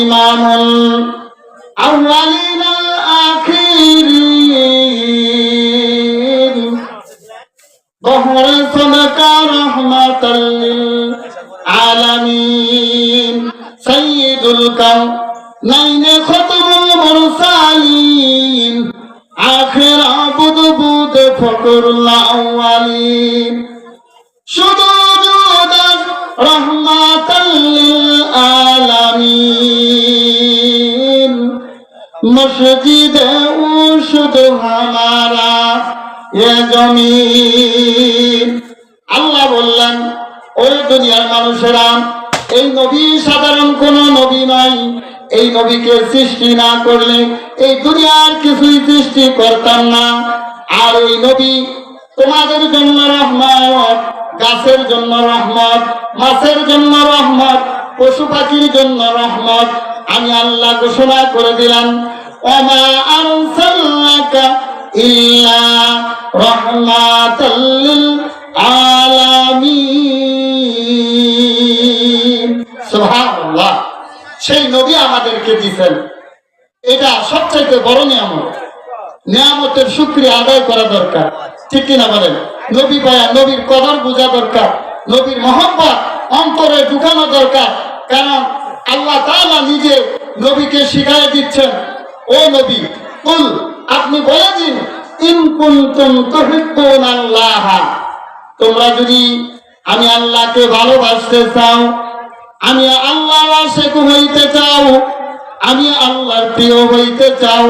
ইমামুল আউয়ালিন আল আখিরিন বহর সাদাকা রাহমাতাল লিল আলামিন সাইয়্যিদুল কাউনাইন খাতামুল মুরসালিন আখির আবুদ বুদ ফকরুল আউয়ালিন শুদুদুদার রাহমাতাল লিল আলামিন মসজিদ উশুদ হামারা ইয়া জমিন। আল্লাহ বললেন, ওই দুনিয়ার মানুষেরা, এই নবী সাধারণ কোন নবী নয়। এই নবীকে সৃষ্টি না করলে এই দুনিয়ার কিছুই সৃষ্টি করতাম না। আর এই নবী তোমাদের জন্য রহমত, গাছের জন্য রহমত, মাছের জন্য রহমত, পশু পাখির জন্য রহমত। আমি আল্লাহ ঘোষণা করে দিলাম, ওমা আরসালনাকা ইল্লা রাহমাতাল লিল আলামিন। সুবহানাল্লাহ। সেই নবী আমাদেরকে দিয়েছেন, এটা সবচেয়ে বড় নিয়ামত। নিয়ামতের শুকরিয়া আদায় করা দরকার, ঠিক কিনা বলেন? নবী পায়া নবীর কদর বোঝা দরকার, নবীর মহব্বত অন্তরে ঢুকানো দরকার। কারণ আল্লাহ তাআলা নিজে নবীকে শিখাই দিচ্ছেন, ও নবী কুল, আপনি বলে দিন, ইন কুনতুম তুহিব্বুনাল্লাহ, তোমরা যদি আমি আল্লাহকে ভালোবাসতে চাও, আমি আল্লাহর আশিক হইতে চাও, আমি আল্লাহর প্রিয় হইতে চাও,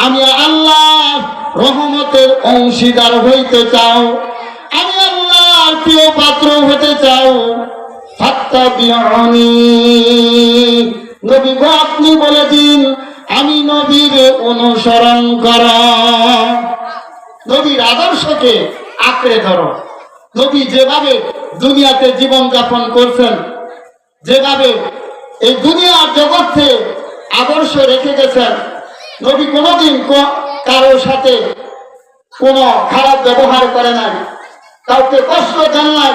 আমি আল্লাহর রহমতের অংশীদার হইতে চাও, আমি আল্লাহর প্রিয় পাত্র হতে চাও, ফাত্তাবিউনি, নবী গো আপনি বলে দিন, আমি নবীর অনুসরণ করো, নবীর আদর্শকে আঁকড়ে ধরো। নবী যেভাবে দুনিয়াতে জীবন যাপন করছেন, যেভাবে এই দুনিয়ার জগতে আদর্শ রেখে গেছেন, নবী কোনোদিন কারোর সাথে কোনো খারাপ ব্যবহার করে নাই, কাউকে কষ্ট দেন নাই,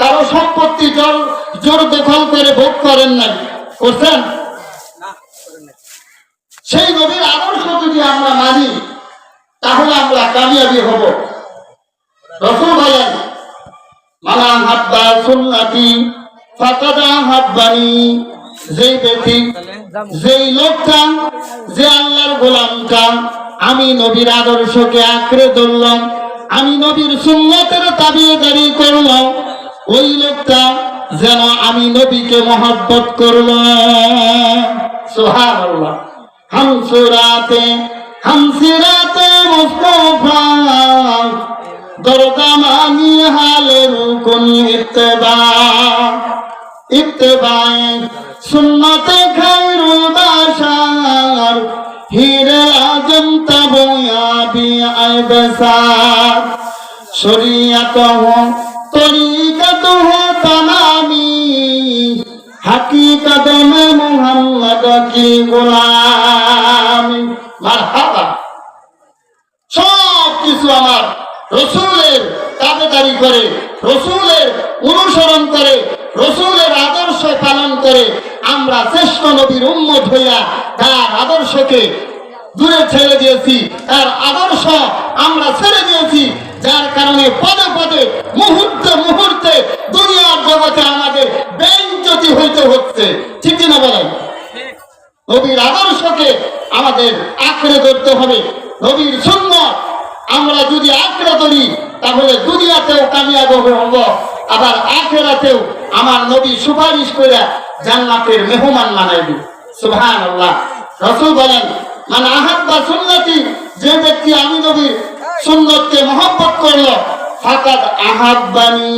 কারো সম্পত্তি জোর দখল করে ভোগ করেন নাই, করছেন? সেই নবীর আদর্শ যদি আমরা মানি তাহলে আমরা কামিয়াবি হব। রাসূল বলেন, মালা হাব্বা সুন্নতি ফাকাদ হাব্বানি, যেই ব্যক্তি, যেই লোকটা, যে আল্লাহর গোলামটা আমি নবীর আদর্শকে আঁকড়ে ধরলাম, আমি নবীর সুন্নতের তাবিদারি করলাম, ওই লোকটা যেন আমি নবীকে মহব্বত করলাম। সুবহানাল্লাহ। হামসিরাতে মুস্তাফা দরদামানি হালের কোন ইত্তেবায়ে সুন্নতে খায়রুল বাশার হিরে আজম তাবয়াবি আইবসার শরিয়ত হো তরিকত হো তামামি हकीकत में मोहम्मद की गुलामी। মারহাবা। সব কিছু আমার রসূলের তাবেদারি করে, রসূলের অনুসরণ করে, রসূলের আদর্শ পালন করে আমরা শ্রেষ্ঠ নবীর উম্মত হইয়া তার আদর্শকে দূরে ছেড়ে দিয়েছি, তার আদর্শ আমরা ছেড়ে দিয়েছি, যার কারণে পদে পদে মুহূর্তে মুহূর্তে দুনিয়ার জগতে আমাদের বেইজ্জতি হইতে হচ্ছে, ঠিক না বলেন? নবীর আদর্শকে আমাদের আঁকড়ে ধরতে হবে। নবীর সুন্নাত আমরা যদি আঁকড়ে ধরি তাহলে দুনিয়াতেও কামিয়াব হব, আবার আখিরাতেও আমার নবী সুপারিশ করে জান্নাতের মেহমান বানাইবে। সুবহানাল্লাহ। রাসূল বলেন, মান আহাব্বা সুন্নতি, যে ব্যক্তি আমি নবীর সুন্নতকে মহব্বত করলো, ফাকাদ আহাব্বানি,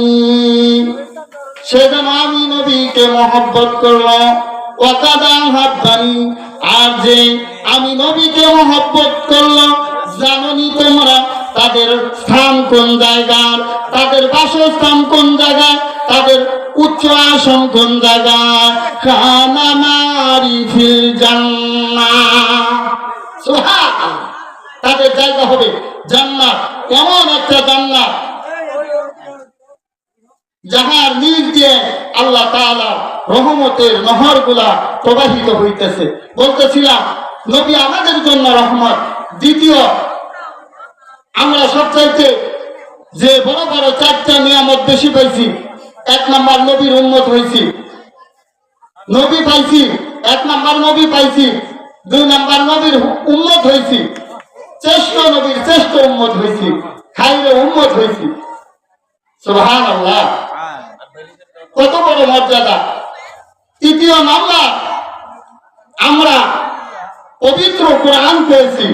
সে যেন আমি নবীকে মহব্বত করলো, ওয়াকাদ আহাব্বানি, আর যে আমি নবীকে মহব্বত করলো, জানোনি তোমরা তাদের স্থান কোন জায়গার, তাদের বাসস্থান কোন জায়গায়, তাদের উচ্চ আসন কোন জায়গায়, খানা মারিফিল জান্নাহ। সুবহানাল্লাহ। তাদের জায়গা হবে জান্নাত, এমন একটা জান্নাত যাহার নিজ দিয়ে আল্লাহ তাআলা রহমতের নহরগুলা প্রবাহিত হইতেছে। বলতেছিলাম নবী আমাদের জন্য রহমত। দ্বিতীয়, আমরা সবচাইতে যে বড় বড় চারটা নিয়ামত বেশি পাইছি, এক নাম্বার নবীর উম্মত হয়েছি, নবী পাইছি, এক নাম্বার নবী পাইছি, দুই নাম্বার নবীর উম্মত হয়েছি, শ্রেষ্ঠ নবীর শ্রেষ্ঠ উম্মত হয়েছি, খাইরে উম্মত হয়েছি। সুবহানাল্লাহ, কত বড় মর্যাদা। তৃতীয় নাম্বার, আমরা পবিত্র কোরআন পেয়েছি,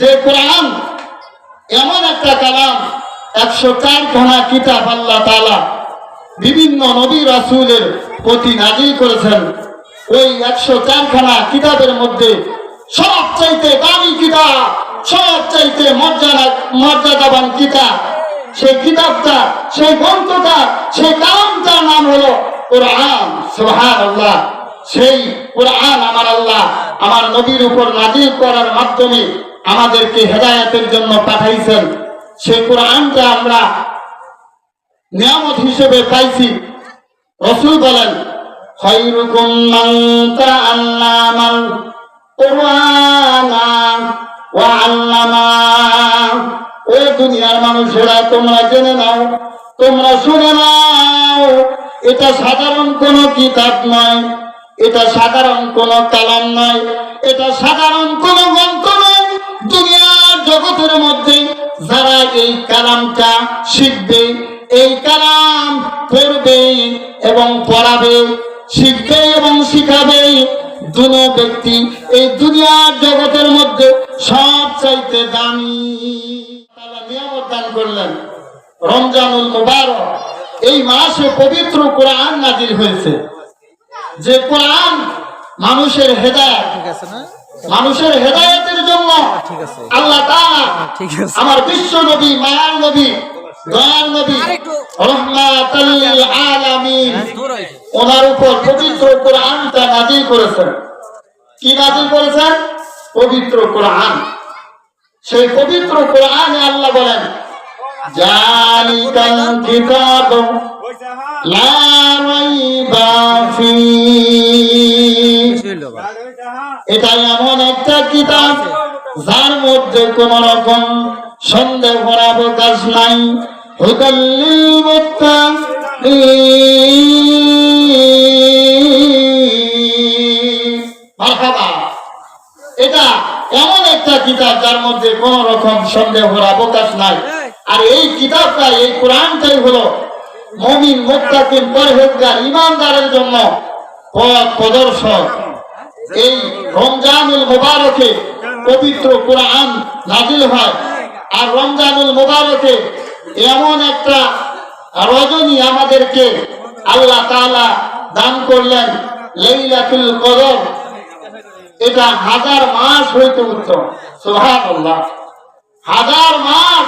যে কোরআন এমন একটা কালাম, 104 খানা কিতাব আল্লাহ তাআলা বিভিন্ন নবী রাসূলের প্রতি নাযিল করেছেন। ওই 104 খানা কিতাবের মধ্যে সবচাইতে দামি কিতাব, সবচাইতে মর্যাদাবান কিতাব, সেই কিতাবটা, সেই গ্রন্থটা, সেই কালামটার নাম হলো কোরআন। সুবহানাল্লাহ, সেই কোরআন আমার আল্লাহ আমার নবীর উপর নাযিল করার মাধ্যমে আমাদেরকে হেদায়েতের জন্য পাঠাইছেন। সেই কোরআনটা আমরা নিয়ামত হিসেবে পাইছি। রাসূল বলেন, খায়রুকুম মান তাআল্লামাল কুরআনা ওয়া আল্লামা। ও দুনিয়ার মানুষেরা, তোমরা জেনে নাও, তোমরা শুনে নাও, এটা সাধারণ কোনো কিতাব নয়, এটা সাধারণ কোনো কালাম নয়, এটা সাধারণ কোনো গ্রন্থ নয়। দুনিয়ার জগতের মধ্যে যারা এই কালামটা শিখবে, এই কালাম পড়বে এবং পড়াবে, শিখবে এবং শিখাবে, দুনো ব্যক্তি এই দুনিয়ার জগতের মধ্যে সবচাইতে দামি। তাআলা নিয়ামত দান করলেন রমজানুল মুবারক। এই মাসে পবিত্র কোরআন নাযিল হয়েছে, যে কোরআন মানুষের হেদায়েত, মানুষের হেদায়েতের জন্য আল্লাহ তাআলা আমার বিশ্ব নবী, মায়ার নবী, দয়ার নবী, রাহমাতাল লিল আলামিন, ওনার উপর পবিত্র কোরআনটা নাযিল করেছেন। কি নাযিল করেছেন? পবিত্র কোরআন। সেই পবিত্র কোরআনে আল্লাহ বলেন, জালিকাল কিতাবু লা রাইবা ফীহি। এটা এমন একটা কিতাব যার মধ্যে কোন রকম সন্দেহের অবকাশ নাই। হুদাল লিল মুত্তাকিন। মারহাবা। এটা এমন একটা কিতাব যার মধ্যে কোন রকম সন্দেহের অবকাশ নাই। আর এই কিতাবটা, এই কোরআনটাই হলো মুমিন, মুত্তাকিন, পরহেজগার, ঈমানদারের জন্য পথ প্রদর্শক। এই রমজানুল মুবারকে পবিত্র কোরআন নাযিল হয়। আর রমজানুল মুবারকে এমন একটা রজনী আমাদেরকে আল্লাহ তাআলা দান করলেন, লাইলাতুল কদর। এটা 1000 মাস হইতে উত্তম। সুবহানাল্লাহ, 1000 মাস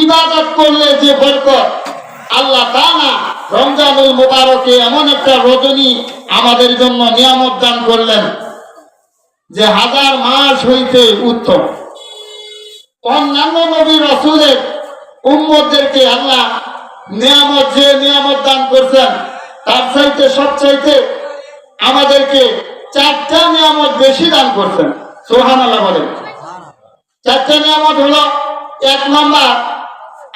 ইবাদত করলে যে বরকত, আল্লাহ তাআলা রমজানুল মুবারকে এমন একটা রজনী আমাদের জন্য নিয়ামত দান করলেন যে 1000 মাস হইতে উত্তম। অন্যান্য নবী রাসূলের উম্মতদেরকে আল্লাহ নিয়ামত, যে নিয়ামত দান করছেন, তার চাইতে সবচাইতে আমাদেরকে 4টা নিয়ামত বেশি দান করছেন। সুবহানাল্লাহ বলেন। 4টা নিয়ামত হলো, 1 নাম্বার,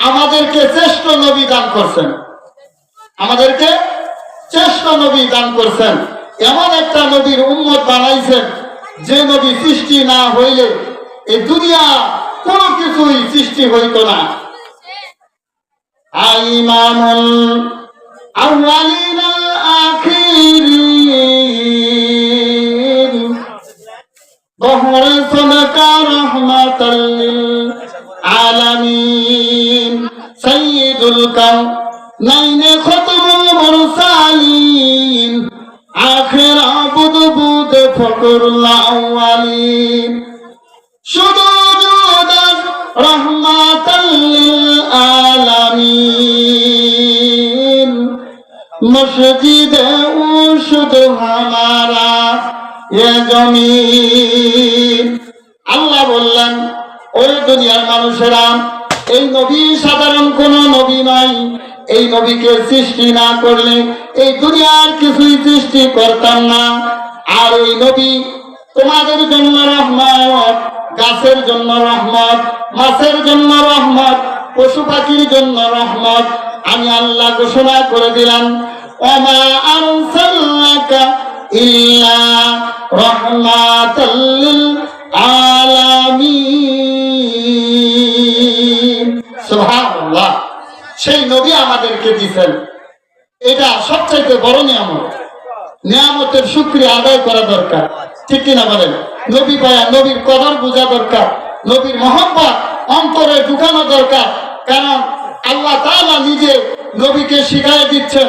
আমাদেরকে শ্রেষ্ঠ নবী দান করছেন, আমাদেরকে শ্রেষ্ঠ নবী দান করছেন। এমন একটা নবীর উম্মত বানাইছেন যে নবী সৃষ্টি না হইলে এই দুনিয়া কোনো কিছুই সৃষ্টি হইতো না। ইমামুল আউয়ালিন আল আখিরিন, বহরে সদকা রাহমাতাল লিল আলামিন, সাইয়্যিদুল কাউনাইন খাতামুল মুরসালিন, আখির আবুদ বুদ ফকরুল আউয়ালিন, সুজুদার রাহমাতাল লিল আলামিন, মসজিদে উশুদ হামারা ইয়ে জমিন। আল্লাহ বললেন, ওই দুনিয়ার মানুষেরা, এই নবী সাধারণ কোন নবী নয়, এই নবীকে সৃষ্টি না করলে এই দুনিয়ার কিছুই সৃষ্টি করতাম না। আর এই নবী তোমাদের জন্য রহমত, গাছের জন্য রহমত, মাছের জন্য রহমত, পশু পাখির জন্য রহমত। আমি আল্লাহ ঘোষণা করে দিলাম, ওমা আরসালনাকা ইল্লা রাহমাতাল লিল আলামিন। সুবহানাল্লাহ। সেই নবী আমাদেরকে দিয়েছেন, এটা সবচাইতে বড় নিয়ামত। নিয়ামতের শুকরিয়া আদায় করা দরকার, ঠিক কিনা বলেন? নবী পায়া নবীর কদর বোঝা দরকার, নবীর মহব্বত অন্তরে ঢুকানো দরকার। কারণ আল্লাহ তাআলা নিজে নবীকে শিখাই দিচ্ছেন,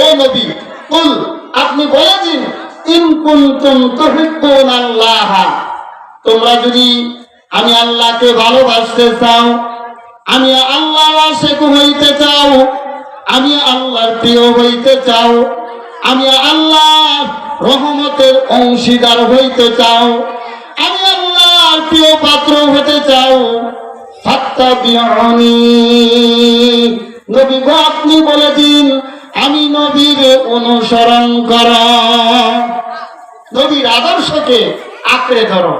ও নবী কুল, আপনি বলে দিন, ইন কুনতুম তুহিব্বুনাল্লাহ, তোমরা যদি আমি আল্লাহকে ভালোবাসতে চাও, আমি আল্লাহর আশিক হইতে চাও, আমি আল্লাহর প্রিয় হইতে চাও, আমি আল্লাহর রহমতের অংশীদার হইতে চাও, আমি আল্লাহর প্রিয় পাত্র হতে চাও, ফাত্তাবিউনি, নবী গো আপনি বলে দিন, আমি নবীর অনুসরণ করো, নবীর আদর্শকে আঁকড়ে ধরো।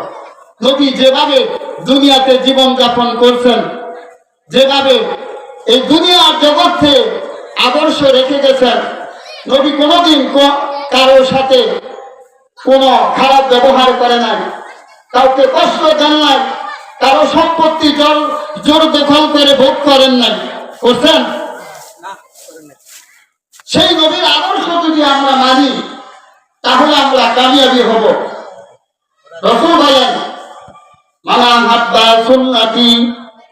নবী যেভাবে দুনিয়াতে জীবন যাপন করছেন, যেভাবে এই দুনিয়ার জগতে আদর্শ রেখে গেছেন, নবী কোনোদিন কারোর সাথে কোনো খারাপ ব্যবহার করে নাই, কাউকে কষ্ট দেন নাই, কারো সম্পত্তি জোর দখল করে ভোগ করেন নাই, করছেন? সেই নবীর আদর্শ যদি আমরা মানি তাহলে আমরা কামিয়াবি হব। রাসূল বলেন, মানা হাব্বা সুন্নতি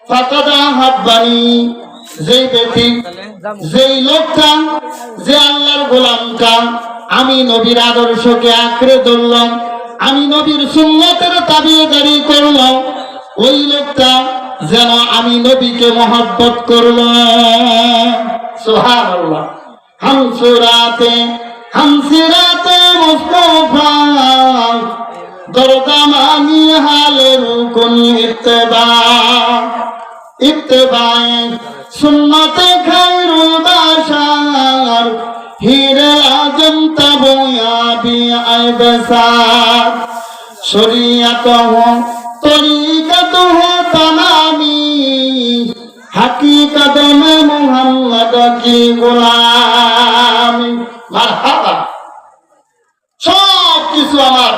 ফাকাদ হাব্বানি, যেই ব্যক্তি, যেই লোকটা, যে আল্লাহর গোলামটা আমি নবীর আদর্শকে আঁকড়ে ধরলাম, আমি নবীর সুন্নতের তাবিদারি করলাম, ওই লোকটা যেন আমি নবীকে মহব্বত করলাম। সুবহানাল্লাহ। হামসিরাতে মুস্তাফা দরদামানি হালের কোন ইত্তেবায়ে সুন্নতে খায়রুল বাশার হিরে আজম তাবয়াবি আইবসার শরিয়ত হো তরিকত হো তামামি হাকিকত মে মুহাম্মদ কি গোলামি। মারহাবা। সব কিছু আমার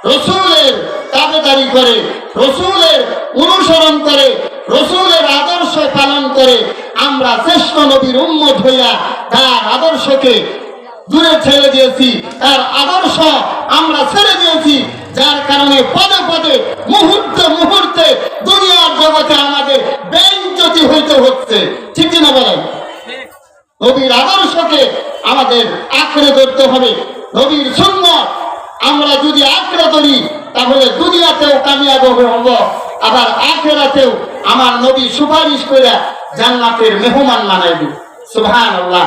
রসূলের তাবেদারি করে, রসূলের অনুসরণ করে, রসূলের আদর্শ পালন করে আমরা শ্রেষ্ঠ নবীর উম্মত হইয়া তার আদর্শকে দূরে ছেড়ে দিয়েছি, তার আদর্শ আমরা ছেড়ে দিয়েছি, যার কারণে পদে পদে মুহূর্তে মুহূর্তে দুনিয়ার জগতে আমাদের বেইজ্জতি হইতে হচ্ছে, ঠিক না বলেন? নবীর আদর্শকে আমাদের আঁকড়ে ধরতে হবে। নবীর সুন্নাত আমরা যদি আঁকড়ে ধরি তাহলে দুনিয়াতেও কামিয়াব হব, আবার আখিরাতেও আমার নবী সুপারিশ করে জান্নাতের মেহমান বানাইবে। সুবহানাল্লাহ।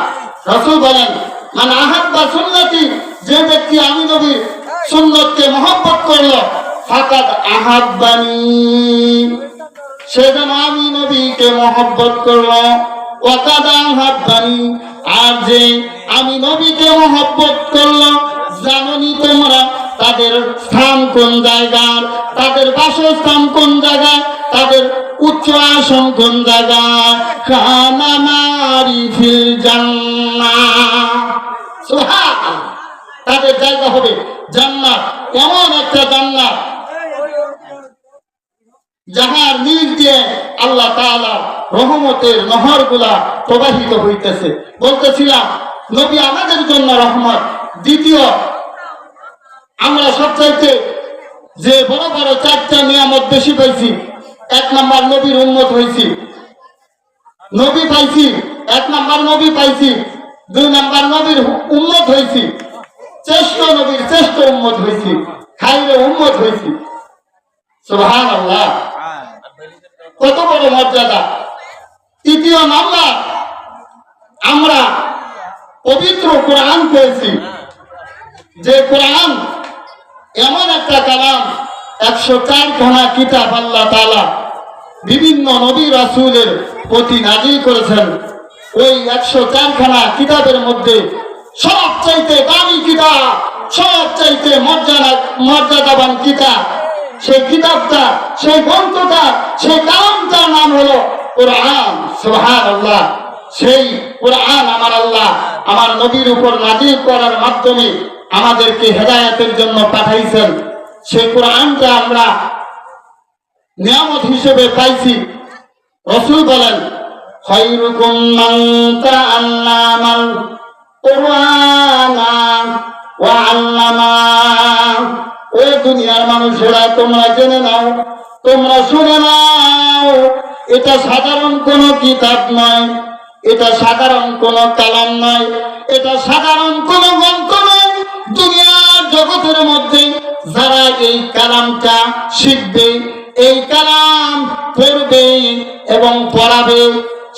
রাসূল বলেন, মান আহাব্বা সুন্নতি, যে ব্যক্তি আমি নবীর সুন্নতকে মহব্বত করলো, ফাকাদ আহাব্বানি, সে যেন আমি নবীকে মহব্বত করলো, ওয়াকাদ আহাব্বানি, আর যে আমি নবীকে মহব্বত করলো, জানোনি তোমরা তাদের স্থান কোন জায়গার, তাদের বাসস্থান কোন জায়গায়, তাদের উচ্চ আসন কোন জায়গায়, খানা মারি ফিল জান্নাহ। সুবহানাল্লাহ। তাদের জায়গা হবে জান্নাত, এমন একটা জান্নাত যাহার নিচ দিয়ে আল্লাহ তাআলা রহমতের নহরগুলা প্রবাহিত হইতেছে। বলতেছিলাম নবী আমাদের জন্য রহমত। দ্বিতীয়, আমরা সবচাইতে যে বড় বড় চারটা নিয়ামত বেশি পাইছি, এক নাম্বার নবীর উম্মত হইছি, নবী পাইছি, এক নাম্বার নবী পাইছি, দুই নাম্বার নবীর উম্মত হইছি, শ্রেষ্ঠ নবীর শ্রেষ্ঠ উম্মত হইছি, খাইরে উম্মত হইছি। সুবহানাল্লাহ। কত বড় মর্যাদা। তৃতীয় নাম্বার, আমরা পবিত্র কোরআন পেয়েছি, যে কোরআন এমন একটা কালাম, 104 খানা কিতাব আল্লাহ তাআলা বিভিন্ন নবী রাসূলের প্রতি নাযিল করেছেন। ওই 104খানা কিতাবের মধ্যে সবচাইতে দামি কিতাব, সবচাইতে মর্যাদাবান কিতাব, সেই কিতাবটা, সেই গ্রন্থটা, সেই কালামটার নাম হলো কোরআন। সুবহানাল্লাহ। সেই কোরআন আমার আল্লাহ আমার নবীর উপর নাজিল করার মাধ্যমে আমাদেরকে হেদায়েতের জন্য পাঠাইছেন। সেই কোরআনটা আমরা নিয়ামত হিসেবে পাইছি। রাসূল বলেন, খায়রুকুম মান তাআল্লামাল কুরআনা ওয়া আল্লামা। ও দুনিয়ার মানুষেরা, তোমরা জেনে নাও, তোমরা শুনে নাও, এটা সাধারণ কোনো কিতাব নয়, এটা সাধারণ কোনো কালাম নয়, এটা সাধারণ কোনো গ্রন্থ নয়। দুনিয়ার জগতের মধ্যে যারা এই কালামটা শিখবে, এই কালাম পড়বে এবং পড়াবে,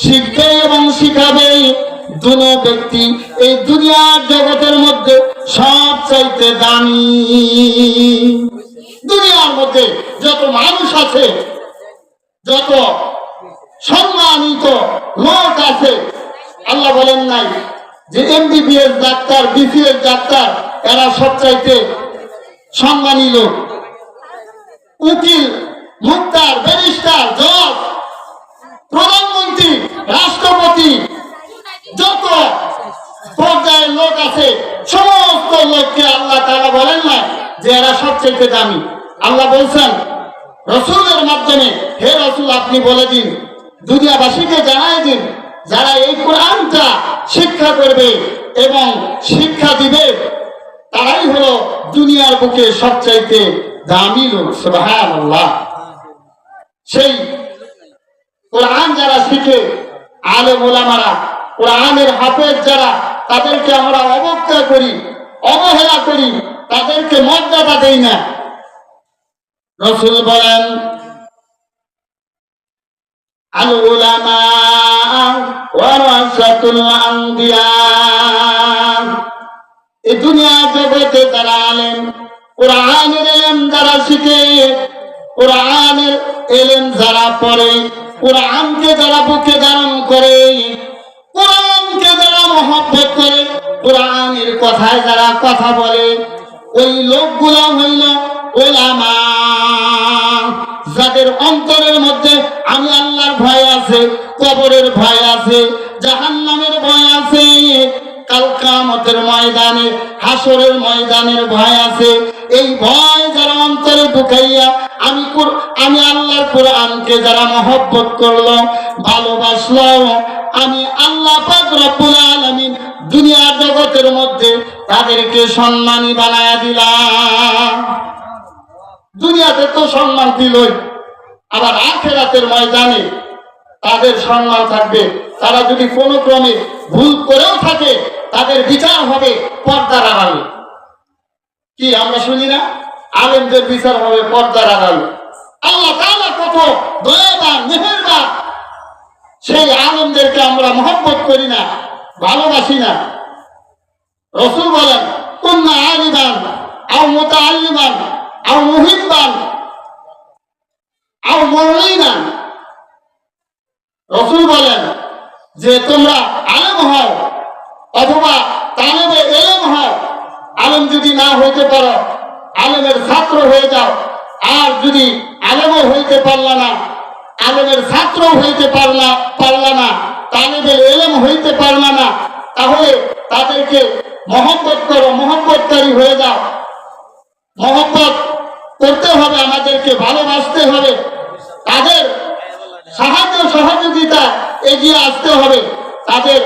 শিখবে এবং শিখাবে, দুনো ব্যক্তি এই দুনিয়ার জগতের মধ্যে সবচাইতে দামি। দুনিয়ার মধ্যে যত মানুষ আছে, যত সম্মানিত লোক আছে, আল্লাহ বলেন নাই যে MBBS ডাক্তার, BCS ডাক্তার এরা সবচাইতে সম্মানী লোক? উকিল, মুক্তার, ব্যারিস্টার, জজ, প্রধানমন্ত্রী, রাষ্ট্রপতি, যত পর্যায়ের লোক আছে সমস্ত লোককে আল্লাহ তাআলা বলেন না যে এরা সবচাইতে দামি। আল্লাহ বলছেন রাসূলের মাধ্যমে, হে রাসূল আপনি বলে দিন, দুনিয়াবাসীকে জানাই দিন, যারা এই কোরআনটা শিক্ষা করবে এবং শিক্ষা দিবে তারাই হলো দুনিয়ার বুকে সবচাইতে দামি লোক। সুবহানাল্লাহ। সেই কোরআন যারা শিখে, আলেম ওলামারা, কোরআনের হাফেজ যারা, তাদেরকে আমরা অবজ্ঞা করি, অবহেলা করি, তাদেরকে মর্যাদা দেই না। রাসূল বলেন, আল উলামা ওয়ারাসাতুল আম্বিয়া। এই দুনিয়া জগতে যারা আলেম, কোরআনের ইলম যারা শিখে, কোরআনের ইলম যারা পড়ে, কোরআনকে যারা বুকে ধারণ করে, কোরআনকে যারা মহব্বত করে, কোরআনের কথায় যারা কথা বলে, ওই লোকগুলা হইল উলামা। যাদের অন্তরের মধ্যে আমি আল্লাহর ভয় আছে, কবরের ভয় আছে, জাহান্নামের ভয় আছে, কাল কিয়ামতের ময়দানে, হাসরের ময়দানের ভয় আছে, এই ভয় যারা অন্তরে ঢুকাইয়া আমি আল্লাহর কোরআনকে যারা মহব্বত করলো, ভালোবাসলো, আমি আল্লাহ পাক রব্বুল আলামিন দুনিয়ার জগতের মধ্যে তাদেরকে সম্মানী বানায়া দিলাম। দুনিয়াতে তো সম্মান দিলই, আবার আখিরাতের ময়দানে তাদের সম্মান থাকবে। তারা যদি কোনো ক্রমে ভুল করেও থাকে, তাদের বিচার হবে পর্দার আড়ালে। কি আমরা শুনি না, আলেমদের বিচার হবে পর্দার আড়ালে। আল্লাহ তাআলা কত দয়াবান, মেহেরবান, সেই আলেমদেরকে আমরা মহব্বত করি না, ভালোবাসি না। রাসূল বলেন, কুন্না আলিমান আও মুতাআল্লিমান আও মুহিব্বান আও মুঈনান। রাসূল বলেন যে তোমরা আলেম হও অথবা তালেবে ইলম হও। আলেম যদি না হইতে পারো, আলেমের ছাত্র হয়ে যাও। আর যদি আলেমও হইতে পারলা না, আলেমের ছাত্র হইতে পারলা না, তালেবে ইলম হইতে পারলা না, তাহলে তাদেরকে মহব্বত করো, মহব্বতকারী হয়ে যাও। মহব্বত করতে হবে, আমাদেরকে ভালোবাসতে হবে, তাদের সাহায্য সহযোগিতা এগিয়ে আসতে হবে, তাদের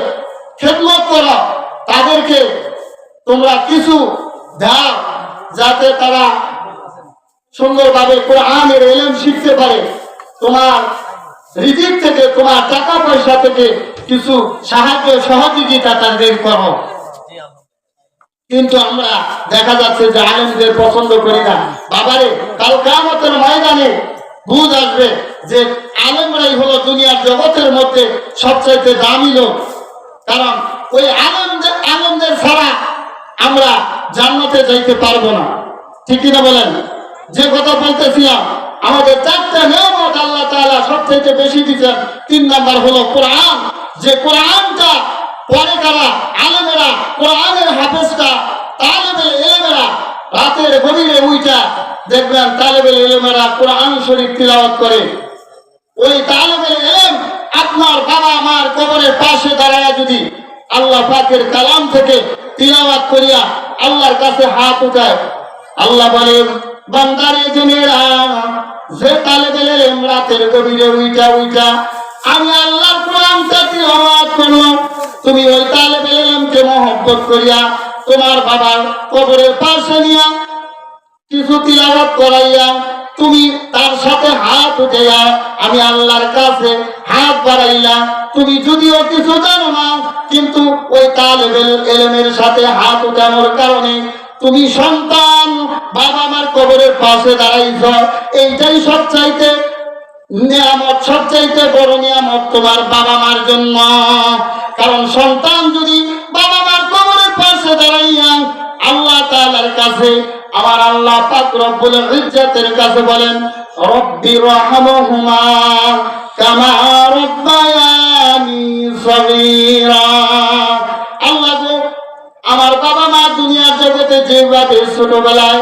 খেদমত করো, তাদেরকে তোমরা কিছু দাও যাতে তারা সুন্দরভাবে কোরআনের ইলম শিখতে পারে। তোমার রিজিক থেকে, তোমার টাকা পয়সা থেকে কিছু সাহায্য সহযোগিতা তাদের করো। কিন্তু আমরা দেখা যাচ্ছে যে আলেমদের পছন্দ করি না। বাবারে, কাল কিয়ামতের ময়দানে বুঝ আসবে যে আলেমরাই হলো দুনিয়ার জগতের মধ্যে সবচাইতে দামি লোক। কারণ ওই আলেমদের ছাড়া আমরা জান্নাতে যাইতে পারবো না। ঠিক কিনা বলেন? যে কথা বলতেছিলাম, আমাদের চারটা নিয়ামত আল্লাহ তাআলা সবচাইতে বেশি দিয়েছেন। 3 নাম্বার হলো কোরআন, যে কোরআনটা পড়ে কারা আলেমেরা, কোরআনের হাফেজরা, তালেবে এলেমেরা রাতের গভীরে উইটা দেখবেন তালেবে এলেমেরা কোরআন শরীফ তিলাওয়াত করে। ওই তালেবে এলেম আপনার বাবা মার কবরের পাশে দাঁড়ায় যদি আল্লাহ পাকের কালাম থেকে তিলাওয়াত করিয়া আল্লাহর কাছে হাত উঠায়, আল্লাহ বলে বান্দারে জেনেরা যে তালেবে এলেম রাতের গভীরে উইটা আমি আল্লাহর কোরআনটা তিলাওয়াত করলো, তুমি ওই তালেবে এলেমকে মহব্বত করিয়া তোমার বাবার কবরের পাশে নিয়া কিছু তিলাওয়াত করাইয়া তুমি তার সাথে হাত উঠাইয়া আমি আল্লাহর কাছে হাত বাড়াইলা। তুমি যদিও কিছু জানো না, কিন্তু ওই তালেবে এলেমের সাথে হাত উঠানোর কারণে তুমি সন্তান বাবা মার কবরের পাশে দাঁড়াইছ। এইটাই সবচাইতে নিয়ামত, সবচাইতে বড় নিয়ামত তোমার বাবা মার জন্য। কারণ সন্তান যদি বাবা মার কবরের পাশে দাঁড়াইয়া আল্লাহ তাআলার কাছে, আমার আল্লাহ পাক রব্বুল ইজ্জতের কাছে বলেন রব্বি রহমহুমা কামা রাব্বায়ানি সগীরা, আল্লাহ গো আমার বাবা মা দুনিয়ার জগতে যেভাবে ছোটবেলায়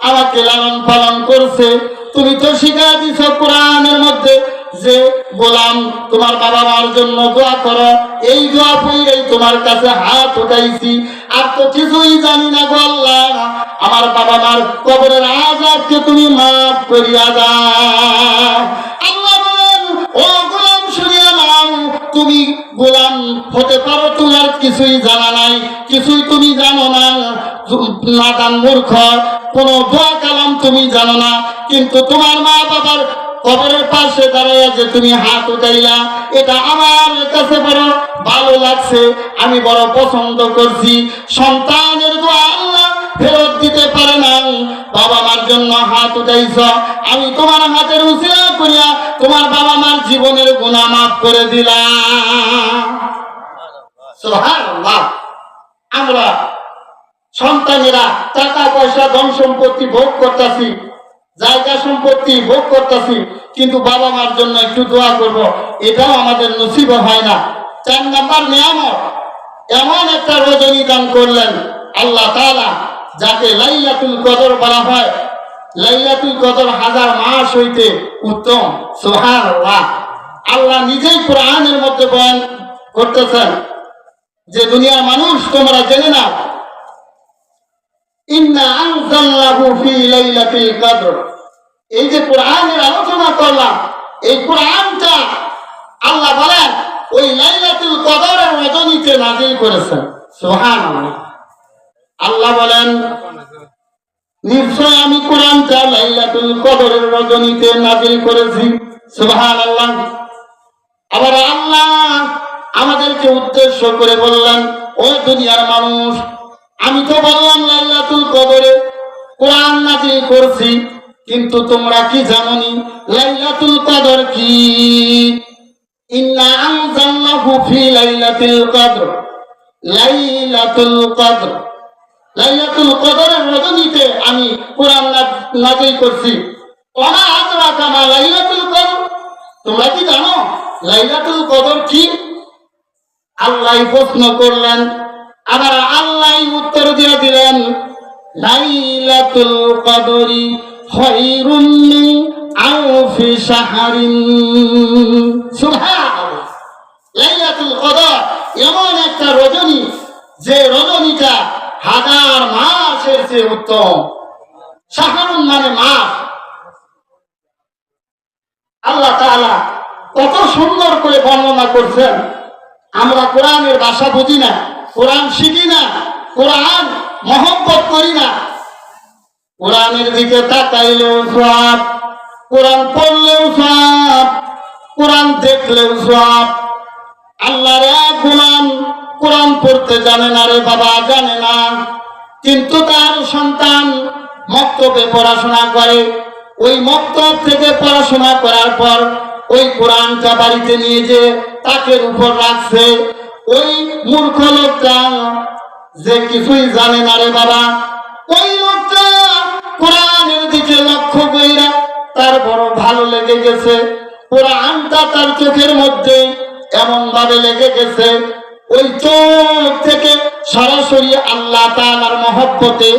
আমাকে লালন পালন করছে, তুমি তো শিখাই দিছ কোরআনের মধ্যে যে গোলাম তোমার বাবা মার জন্য দোয়া করো। এই দোয়া পড়েই তোমার কাছে হাত উঠাইছি, আর তো কিছুই জানি না গো আল্লাহ, আমার বাবা মার কবরের আযাবকে তুমি মাফ করিয়া দাও। আল্লাহ বলেন ও গোলাম শুনিয়া নাও, তুমি গোলাম হতে পারো, তোমার কিছুই জানা নাই, কিছুই তুমি জানো না, নাদান মূর্খ, কোন দোয়া কালাম তুমি জানো না, কিন্তু তোমার মা বাবার কবরের পাশে দাঁড়াইয়া যে তুমি হাত উঠাইলা, এটা আমার কাছে বড় ভালো লাগছে, আমি বড় পছন্দ করছি। সন্তানের দোয়া আল্লাহ ফেরত দিতে পারে না, বাবা মার জন্য হাত উঠাইছ, আমি তোমার হাতের উসিলা করিয়া তোমার বাবা মার জীবনের গুনাহ মাফ করে দিলাম। সুবহানাল্লাহ। আমরা সন্তানেরা টাকা পয়সা ধন সম্পত্তি ভোগ করতেছি, জায়গা সম্পত্তি ভোগ করতেছি, কিন্তু বাবা মার জন্য একটু দোয়া করব, এটাও আমাদের নসিব হয় না। 4 নাম্বার নিয়ামত, এমন একটা রজনী দান করলেন আল্লাহ তাআলা যাকে লাইলাতুল কদর বলা হয়। লাইলাতুল কদর 1000 মাস হইতে উত্তম। সুবহানাল্লাহ। আল্লাহ নিজেই কোরআনের মধ্যে বয়ান করতেছেন যে দুনিয়ার মানুষ তোমরা জেনে নাও, ইন্না আনজালনাহু ফি লাইলাতিল কদর। এই যে কোরআনের আলোচনা করলাম, এই কোরআনটা আল্লাহ বলেন ওই লাইলাতুল কদরের রজনীতে নাযিল করেছেন। সুবহানাল্লাহ। আল্লাহ বলেন নিশ্চয় আমি কোরআনটা লাইলাতুল কদরের রজনীতে নাযিল করেছি। সুবহানাল্লাহ। আবার আল্লাহ আমাদেরকে উদ্দেশ্য করে বললেন ও দুনিয়ার মানুষ, আমি তো বললাম লাইলাতুল কদরে কোরআন নাযিল করছি, কিন্তু তোমরা কি জানোনি লাইলাতুল কদর কি? ইন্না আনজালনাহু ফি লাইলাতিল কদর। লাইলাতুল কদর, লাইলাতুল কদরের রজনীতে আমি কোরআন নাযিল করছি। ওমা আদরাকা মা লাইলাতুল কদর, তোমরা কি জানো লাইলাতুল কদর কি? আল্লাহ প্রশ্ন করলেন, আবার আল্লাহ উত্তর দিয়ে দিলেন লাইলাতুল কদরি খায়রুম মিন আলফি শাহরিন। সুবহানাল্লাহ। লাইলাতুল কদর এমন একটা রজনী যে রজনীটা 1000 মাসের চেয়ে উত্তম। শাহরুন মানে মাস। আল্লাহ তাআলা কত সুন্দর করে বর্ণনা করছেন। আমরা কোরআনের ভাষা বুঝি না, কোরআন শিখি না, কোরআন মহব্বত করি না। কোরআনের দিকে তাকাইলেও সওয়াব, কোরআন পড়লেও সওয়াব, কোরআন দেখলেও সওয়াব। আল্লাহর এক গোলাম কোরআন পড়তে জানে না রে বাবা, জানে না, কিন্তু তার সন্তান মক্তবে পড়াশোনা করে। ওই মক্তব থেকে পড়াশোনা করার পর ওই কোরআনটা বাড়িতে নিয়ে যে তাকের উপর রাখছে, ওই মূর্খ লোকটা যে কিছুই জানে না রে বাবা, ওই লোকটা কোরআনের দিকে লক্ষ্য কইরা তার বড় ভালো লেগে গেছে। কোরআনটা তার চোখের মধ্যে এমন ভাবে লেগে গেছে, ওই চোখ থেকে সরাসরি আল্লাহ তাআলার মহব্বতে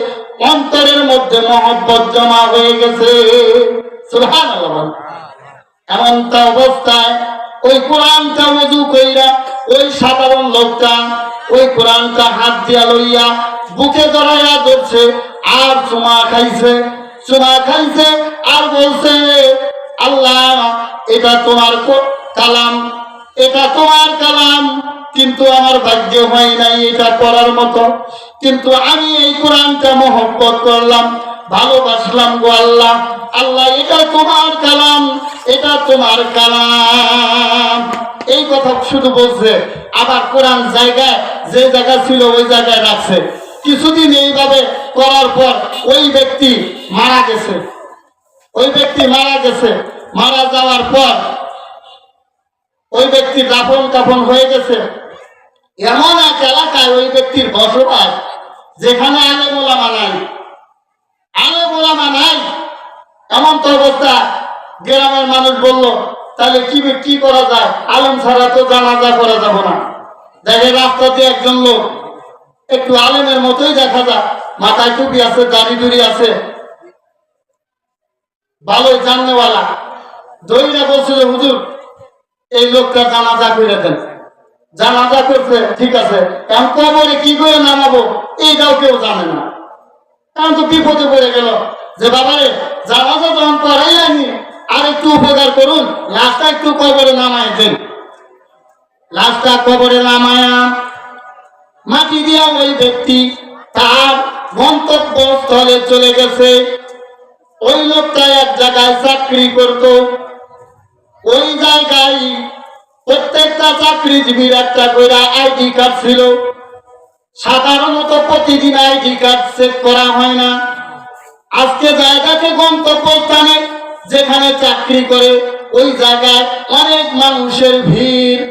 অন্তরের মধ্যে মহব্বত জমা হয়ে গেছে। সুবহানাল্লাহ। এমনটা অবস্থায় ওই কোরআনটা ওযু কইরা ওই সাধারণ লোকটা ওই কোরআনটা হাত দিয়া লইয়া বুকে জড়াইয়া ধরছে আর চুমা খাইছে আর বলছে, আল্লাহ এটা তোমার কালাম, এটা তোমার কালাম, কিন্তু আমার ভাগ্য হয় নাই এটা পড়ার মতো, কিন্তু আমি এই কোরআনটা মহব্বত করলাম, ভালোবাসলাম গো আল্লাহ। আল্লাহ এটা তোমার কালাম, এটা তোমার কালাম। এই কথা শুধু বলছে, আবার কোরআন জায়গায় যে জায়গা ছিল ওই জায়গায় রাখছে। কিছুদিন এইভাবে করার পর ওই ব্যক্তি মারা গেছে। মারা যাওয়ার পর ওই ব্যক্তির দাফন কাফন হয়ে গেছে। এমন এক এলাকায় ওই ব্যক্তির বসবাস যেখানে আলেম ওলামা নাই। এমন তো অবস্থা, গ্রামের মানুষ বলল তাহলে কি করা যায়, আলেম ছাড়া তো জানাজা করা যাব না। দেখে রাস্তাতে একজন লোক একটু আলেমের মতোই দেখা যায়, মাথায় টুপি আছে, দাড়ি দুড়ি আছে, ভালোই জাননেওয়ালা। দইরা বলছিল, হুজুর এই লোকটা জানাজা করে দেন। জানাজা করছে, ঠিক আছে, এখন কবরে কি করে নামাবো এইটাও কেউ জানে না। এখন তো বিপদে পড়ে গেল যে বাবারে জানাজা যখন করাই আনি আর একটু উপকার করুন, লাশটা একটু কবরে নামায় দেন। লাশটা কবরে নামায়া মাটি দিয়া ওই ব্যক্তি তার গন্তব্যস্থলে চলে গেছে। ওই লোকটা এক জায়গায় চাকরি করত। ওই জায়গায় প্রত্যেকটা চাকরিজীবীর একটা করে আইডি কার্ড ছিল। সাধারণত প্রতিদিন আইডি কার্ড চেক করা হয় না। আজকে জায়গাকে গন্তব্যস্থানে যেখানে চাকরি করে ওই জায়গায় অনেক মানুষের ভিড়।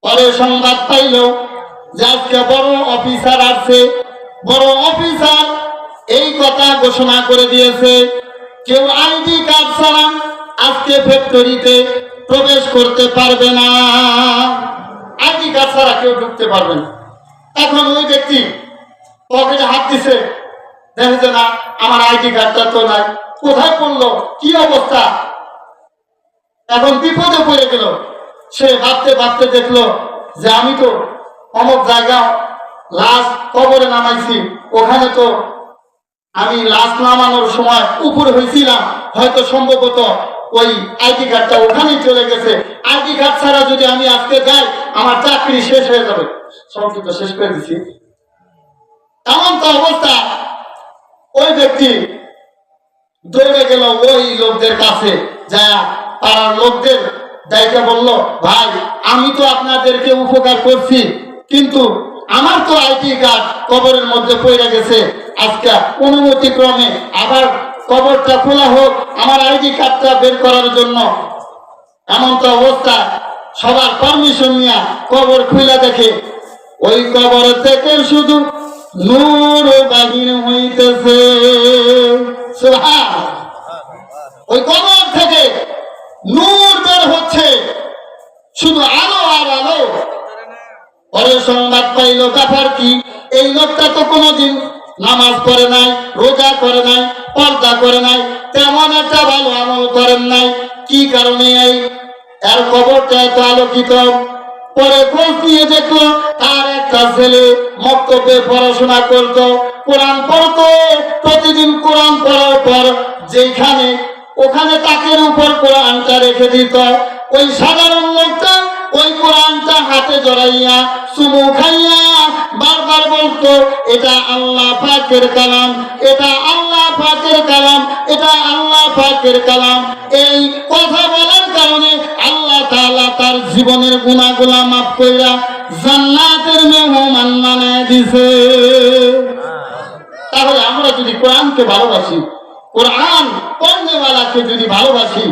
পরে সংবাদ পাইল যে আজকে বড় অফিসার আসছে। বড় অফিসার এই কথা ঘোষণা করে দিয়েছে, কেউ আইডি কার্ড ছাড়া আজকে ফ্যাক্টরিতে প্রবেশ করতে পারবে না। আইডি কার্ড ছাড়া কেউ ঢুকতে পারবে না। এখন ওই ব্যক্তি পকেটে হাত দিছে, দেখে না আমার আইডি কার্ডটা তো নাই, কোথায় পড়লো, কি অবস্থা। এখন বিপদে পড়ে গেল। সে ভাবতে দেখলো যে আমি তো অমুক জায়গা লাশ কবরে নামাইছি, ওখানে তো আমি লাশ নামানোর সময় উপরে হয়েছিলাম, হয়তো সম্ভবত ওই আইডি কার্ডটা ওখানেই চলে গেছে। আইডি কার্ড ছাড়া যদি আমি আজকে যাই আমার চাকরি শেষ হয়ে যাবে। সংক্ষিপ্ত শেষ করে দিচ্ছি। এমন তো অবস্থা, ওই ব্যক্তি দৌড়ে গেল ওই লোকদের কাছে, যা পাড়ার লোকদের দায়িত্ব বলল, ভাই আমি তো আপনাদেরকে উপকার করছি, কিন্তু আমার তো আইডি কার্ড কবরের মধ্যে পড়ে গেছে। আজকে অনুমতি ক্রমে আবার কবরটা খোলা হোক আমার আইডি কার্ডটা বের করার জন্য। এমন তো অবস্থা, সবার পারমিশন নিয়ে কবর খুলে দেখে ওই কবর থেকে শুধু নূর বাহির হইতেছে। ওই কবর থেকে নূর বের হচ্ছে, শুধু আলো আর আলো। পরে সংবাদ পাইল, ব্যাপার কি, এই লোকটা তো কোনোদিন নামাজ পড়ে নাই, রোজা করে নাই, পর্দা করে নাই, তেমন একটা ভালো আমল করেন নাই, কি কারণে এই এর কবরটা এত আলোকিত। পরে খোঁজ নিয়ে দেখলো তার একটা ছেলে মক্তবে পড়াশোনা করত, কোরআন পড়তো, প্রতিদিন কোরআন পড়ার পর যেখানে ওখানে তাকের উপর কোরআনটা রেখে দিত। ওই সাধারণ লোকটা ওই কোরআনটা হাতে জড়াইয়া চুমু খাইয়া বারবার বলতো, এটা আল্লাহ পাকের কালাম, এটা আল্লাহ পাকের কালাম, এটা আল্লাহ পাকের কালাম। এই কথা বলার কারণে আল্লাহ তাআলা তার জীবনের গুনাহগুলো মাফ কইরা জান্নাতের মেহমান বানায় দিছে। তাহলে আমরা যদি কোরআনকে ভালোবাসি, কোরআন পড়নেওয়ালাকে যদি ভালোবাসি,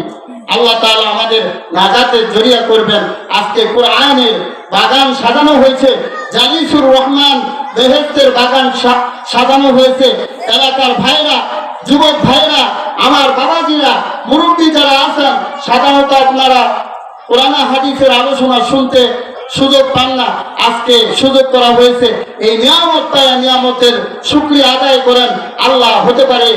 আল্লাহ তাআলা আমাদের নাজাতের জরিয়া করবেন। আজকে কোরআনের বাগান সাজানো হয়েছে, জালিসুর রহমান বেহেশতের বাগান সাজানো হয়েছে। এলাকার ভাইরা, যুবক ভাইরা, আমার বাবাজিরা, মুরব্বী যারা আছেন, সাধারণত আপনারা কোরআন হাদিসের আলোচনা শুনতে সুযোগ পান না, আজকে সুযোগ করা হয়েছে। এই নিয়ামতটা, নিয়ামতের শুকরিয়া আদায় করেন। আল্লাহ হতে পারে